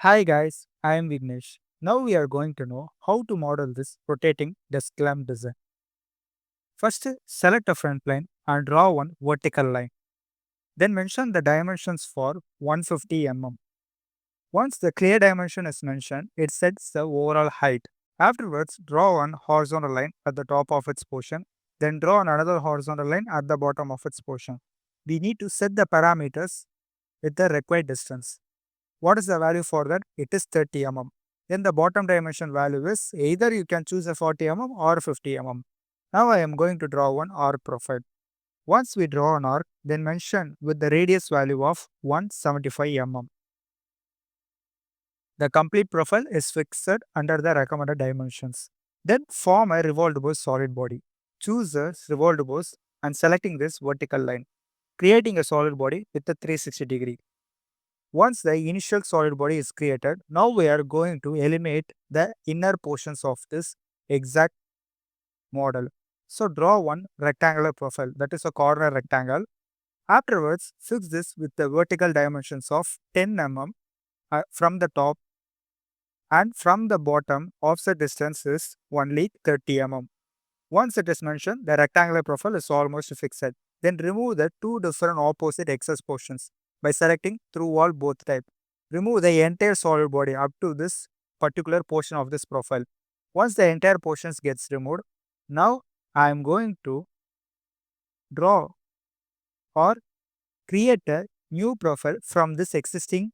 Hi guys, I am Vignesh. Now we are going to know how to model this rotating desk lamp design. First, select a front plane and draw one vertical line. Then mention the dimensions for 150 mm. Once the clear dimension is mentioned, it sets the overall height. Afterwards, draw one horizontal line at the top of its portion. Then draw another horizontal line at the bottom of its portion. We need to set the parameters with the required distance. What is the value for that? It is 30 mm. Then the bottom dimension value is either you can choose a 40 mm or 50 mm. Now I am going to draw one arc profile. Once we draw an arc, then mention with the radius value of 175 mm. The complete profile is fixed under the recommended dimensions. Then form a revolved bose solid body. Choose a revolved bose and selecting this vertical line, creating a solid body with a 360 degree. Once the initial solid body is created, now we are going to eliminate the inner portions of this exact model. So draw one rectangular profile, that is a corner rectangle. Afterwards, fix this with the vertical dimensions of 10 mm from the top, and from the bottom offset distance is only 30 mm. Once it is mentioned, the rectangular profile is almost fixed. Then remove the two different opposite excess portions by selecting through all both type. Remove the entire solid body up to this particular portion of this profile. Once the entire portions gets removed, now I am going to draw or create a new profile from this existing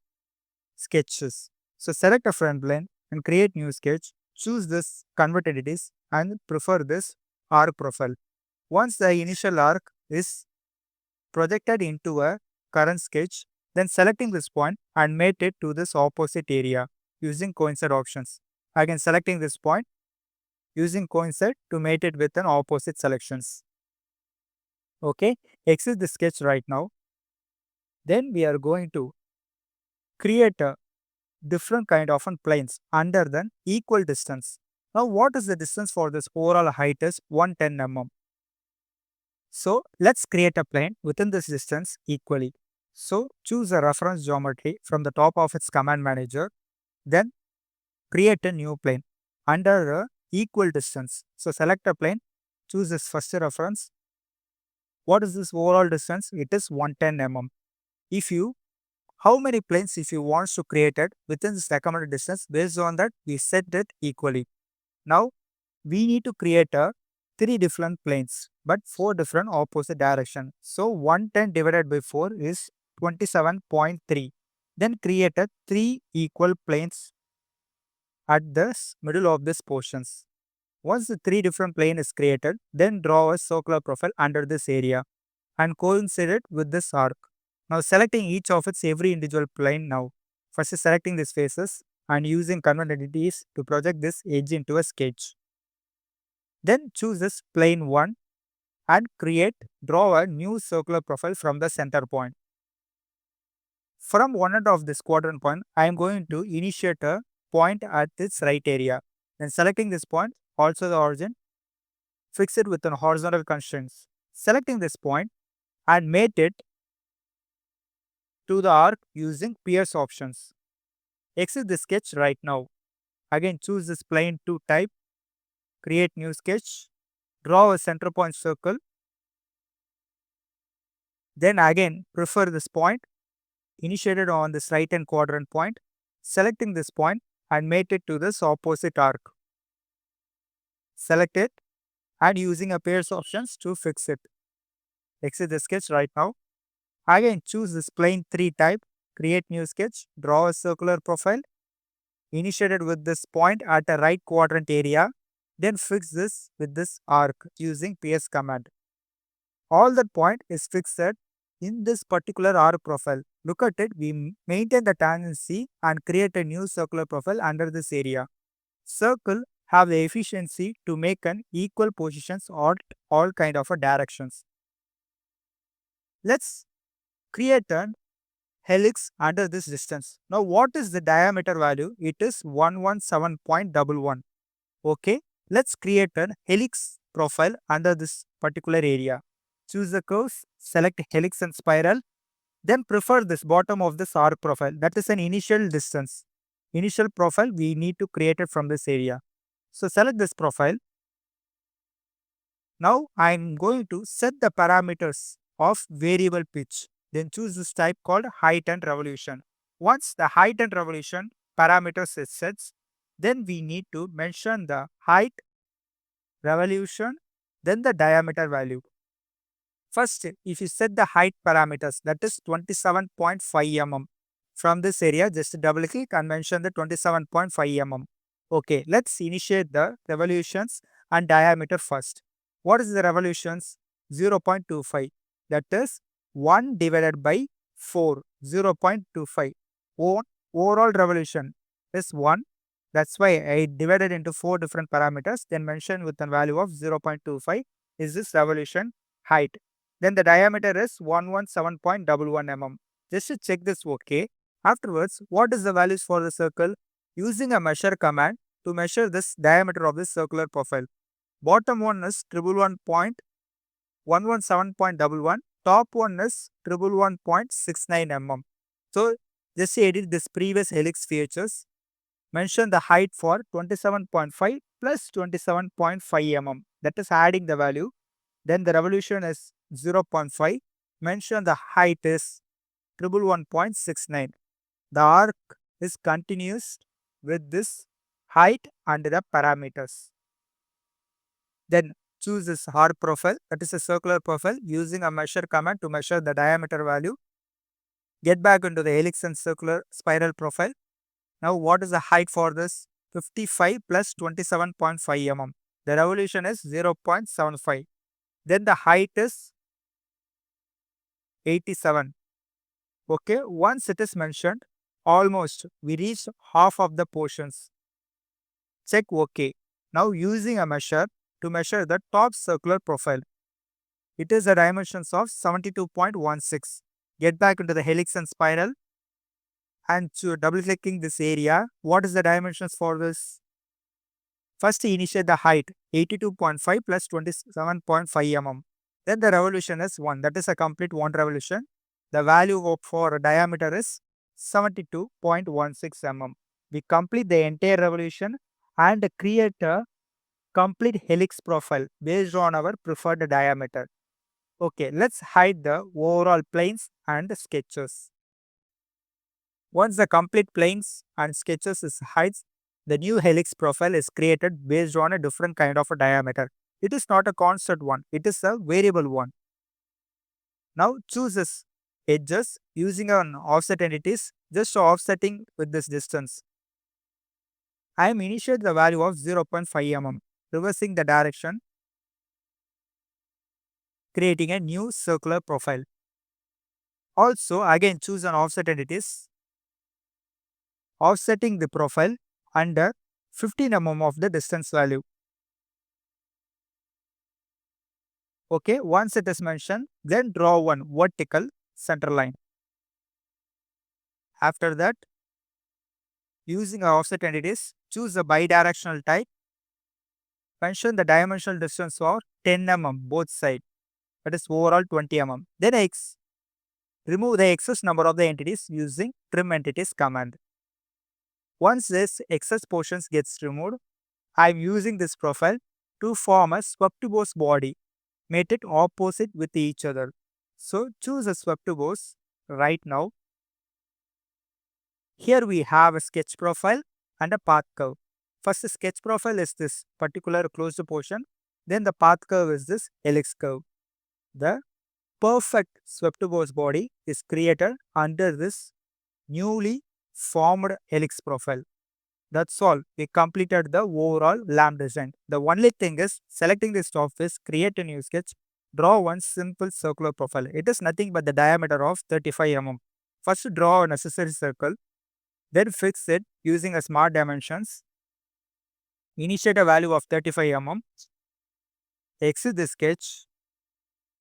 sketches. So select a front plane and create new sketch. Choose this convert entities and prefer this arc profile. Once the initial arc is projected into a current sketch, then selecting this point and mate it to this opposite area using coincide options. Again selecting this point using coincide to mate it with an opposite selections. Okay, exit the sketch right now. Then we are going to create a different kind of planes under the equal distance. Now what is the distance for this overall height is 110 mm. So let's create a plane within this distance equally. So choose a reference geometry from the top of its command manager. Then create a new plane under a equal distance. So select a plane, choose this first reference. What is this overall distance? It is 110 mm. If you how many planes if you want to create it within this recommended distance, based on that we set it equally. Now we need to create a three different planes but four different opposite direction. So 110 divided by 4 is 27.3. Then create a three equal planes at the middle of this portions. Once the three different plane is created, then draw a circular profile under this area and coincide it with this arc. Now selecting each of its every individual plane now. First is selecting these faces and using convert entities to project this edge into a sketch. Then choose this plane 1 and draw a new circular profile from the center point. From one end of this quadrant point, I am going to initiate a point at its right area. Then selecting this point, also the origin, fix it with an horizontal constraints. Selecting this point and mate it to the arc using pierce options. Exit the sketch right now. Again choose this plane 2 type, create new sketch, draw a center point circle. Then again prefer this point, initiated on this right hand quadrant point, selecting this point and mate it to this opposite arc. Select it and using a pairs options to fix it. Exit the sketch right now. Again choose this plane 3 type, create new sketch, draw a circular profile, initiated with this point at a right quadrant area, then fix this with this arc using PS command. All that point is fixed in this particular arc profile. Look at it, we maintain the tangency and create a new circular profile under this area. Circle have the efficiency to make an equal positions or all kind of a directions. Let's create an helix under this distance. Now what is the diameter value? It is 117.11. Okay, let's create an helix profile under this particular area. Choose the curves, select helix and spiral, then prefer this bottom of this arc profile, that is an initial distance. initial profile we need to create it from this area. So select this profile. Now I'm going to set the parameters of variable pitch. Then choose this type called height and revolution. Once the height and revolution parameters is set, then we need to mention the height, revolution, then the diameter value. First, if you set the height parameters, that is 27.5 mm. From this area, just double click and mention the 27.5 mm. Okay, let's initiate the revolutions and diameter first. What is the revolutions? 0.25. That is 1 divided by 4, 0.25. Overall revolution is 1. That's why I divided into 4 different parameters, then mention with a value of 0.25 is this revolution height. Then the diameter is 117.11 mm. Just to check this okay. Afterwards, what is the values for the circle? Using a measure command to measure this diameter of this circular profile. Bottom one is 117.11. Top one is 111.69 mm. So just edit this previous helix features. Mention the height for 27.5 plus 27.5 mm. That is adding the value. Then the revolution is 0.5. Mention the height is 111.69. The arc is continuous with this height and the parameters. Then choose this arc profile, that is a circular profile, using a measure command to measure the diameter value. Get back into the helix and circular spiral profile. Now what is the height for this? 55 plus 27.5 mm. The revolution is 0.75. Then the height is 87. Okay, once it is mentioned, almost we reached half of the portions. Check OK. Now using a measure to measure the top circular profile. It is the dimensions of 72.16. Get back into the helix and spiral and double clicking this area. What is the dimensions for this? First initiate the height 82.5 plus 27.5 mm. Then the revolution is 1. That is a complete 1 revolution. The value for diameter is 72.16 mm. We complete the entire revolution and create a complete helix profile based on our preferred diameter. Okay, let's hide the overall planes and sketches. Once the complete planes and sketches is hidden, the new helix profile is created based on a different kind of a diameter. It is not a constant one, it is a variable one. Now choose this edges using an offset entities, just offsetting with this distance. I am initiate the value of 0.5 mm, reversing the direction, creating a new circular profile. Also again choose an offset entities, offsetting the profile under 15 mm of the distance value. Okay, once it is mentioned, then draw one vertical center line. After that, using our offset entities, choose a bidirectional type. Mention the dimensional distance for 10 mm both sides. That is overall 20 mm. Then remove the excess number of the entities using trim entities command. Once this excess portions gets removed, I am using this profile to form a swept bose body, mated opposite with each other. So choose a swept bose right now. Here we have a sketch profile and a path curve. First, the sketch profile is this particular closed portion. Then the path curve is this helix curve. The perfect swept bose body is created under this newly formed helix profile. That's all. We completed the overall lamp design. The only thing is selecting this top face, create a new sketch, draw one simple circular profile. It is nothing but the diameter of 35 mm. First draw a necessary circle, then fix it using a smart dimensions. Initiate a value of 35 mm. Exit the sketch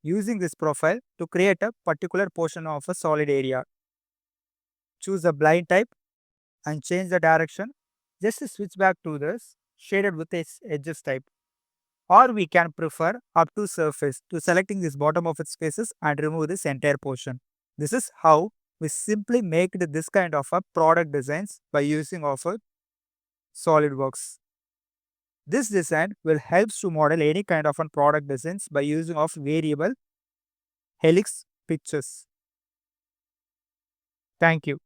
using this profile to create a particular portion of a solid area. Choose a blind type and change the direction. Just to switch back to this shaded with its edges type. Or we can prefer up to surface to selecting this bottom of its faces and remove this entire portion. This is how we simply make this kind of a product designs by using of a SolidWorks. This design will help to model any kind of a product designs by using of variable helix pictures. Thank you.